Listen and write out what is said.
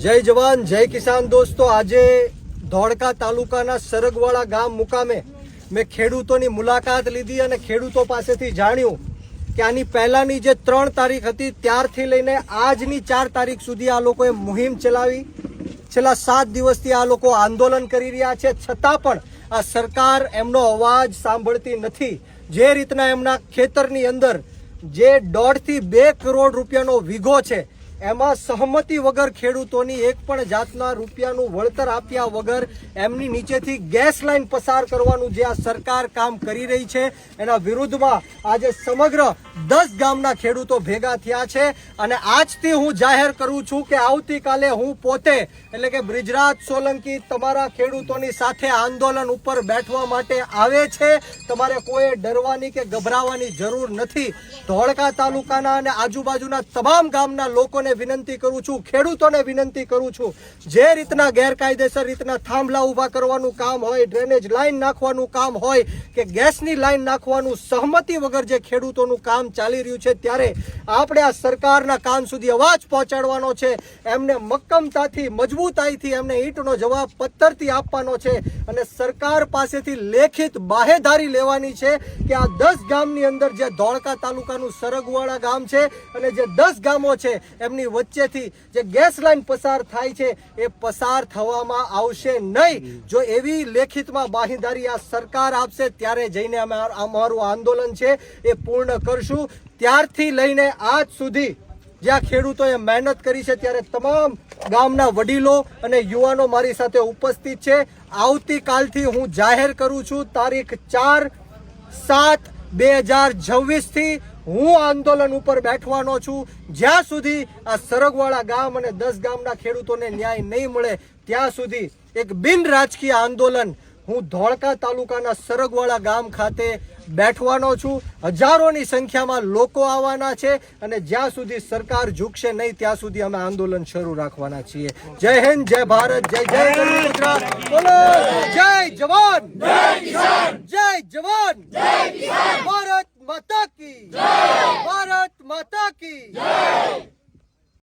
जय जवान जय किसान। दोस्तों, आज धोड़का तालुकाना सरगवाड़ा गाम मुकामे मैं खेडूतोनी मुलाकात लीधी अने खेडूतो पासेथी जाण्युं के आनी पहेलानी जे 3 तारीख हती त्यारथी लईने आजनी 4 तारीख सुधी आ लोकोए मुहिम चलावी। छेल्ला 7 दिवसथी आ लोको आंदोलन करी रह्या छे, छतां पण आ सरकार एमनो अवाज सांभळती नथी। जे रीतना एमना खेतरनी अंदर जे 1.5 થી 2 કરોડ રૂપિયાનો વીઘો છે એમાં સહમતિ વગર ખેડૂતોની એક પણ જાતના રૂપિયાનું વળતર આપ્યા વગર એમની નીચેથી ગેસ લાઈન પસાર કરવાનું જે આ સરકાર કામ કરી રહી છે એના વિરુદ્ધમાં આજે સમગ્ર 10 ગામના ખેડૂતો ભેગા થયા છે અને આજથી હું જાહેર કરું છું કે આવતીકાલે હું પોતે એટલે કે બ્રિજરાજ સોલંકી તમારા ખેડૂતોની સાથે આંદોલન ઉપર બેઠવા માટે આવે છે। તમારે કોઈ ડરવાની કે ગભરાવાની જરૂર નથી। ધોળકા તાલુકાના અને આજુબાજુના તમામ ગામના લોકોને विनंती करूं छूं, खेडूतोने विनंती करूं छूं, जे रीतना गैरकायदेसर रीतना थांभला उभा करवानुं काम होय, ड्रेनेज लाइन नाखवानुं काम होय के गैसनी लाइन नाखवानुं सहमति वगर जे खेडूतोनुं काम चाली रह्युं छे त्यारे आपणे आ सरकारना कान सुधी अवाज पहोंचाडवानो छे। एमने मक्कमताथी मजबूताईथी एमने ईंटनो जवाब पत्थरथी आपवानो छे अने सरकार पासेथी लेखित बाहेधारी लेवानी छे के आ 10 गामनी अंदर जे धोळका तालुकानुं सरगवाड़ा गाम छे अने जे 10 गामो छे एमनी वच्चेथी जे गैस लाइन पसार थाय छे ए पसार थवामां आवशे नहीं। जो एवी लेखितमां बाहेधारी आ सरकार आपशे त्यारे जईने अमारुं आंदोलन छे ए पूर्ण करशुं। त्यारथी लईने आज सुधी ज्यां खेडूतोए मेहनत करी छे त्यारे तमाम गामना वडीलो अने युवानो मारी साथे उपस्थित छे। आवतीकालथी हूँ जाहेर करूं छुं तारीख 4/7/2026 थी हूँ आंदोलन उपर बैठवानो छूं। ज्यां सुधी आ सरगवाड़ा गाम अने 10 गामना खेडूतोने न्याय नहीं मळे त्यां सुधी एक बिन राजकीय आंदोलन हूँ धोळका तालुकाना सरगवाड़ा गाम खाते बैठवानो छूं। हजारोनी संख्यामां लोको आववाना छे अने ज्यां सुधी सरकार झूकशे नहीं त्यां सुधी अमे आंदोलन शरू राखवाना छीए। जय हिंद, जय भारत, जय जय गणतंत्र, बोलो जय जवान जय किसान।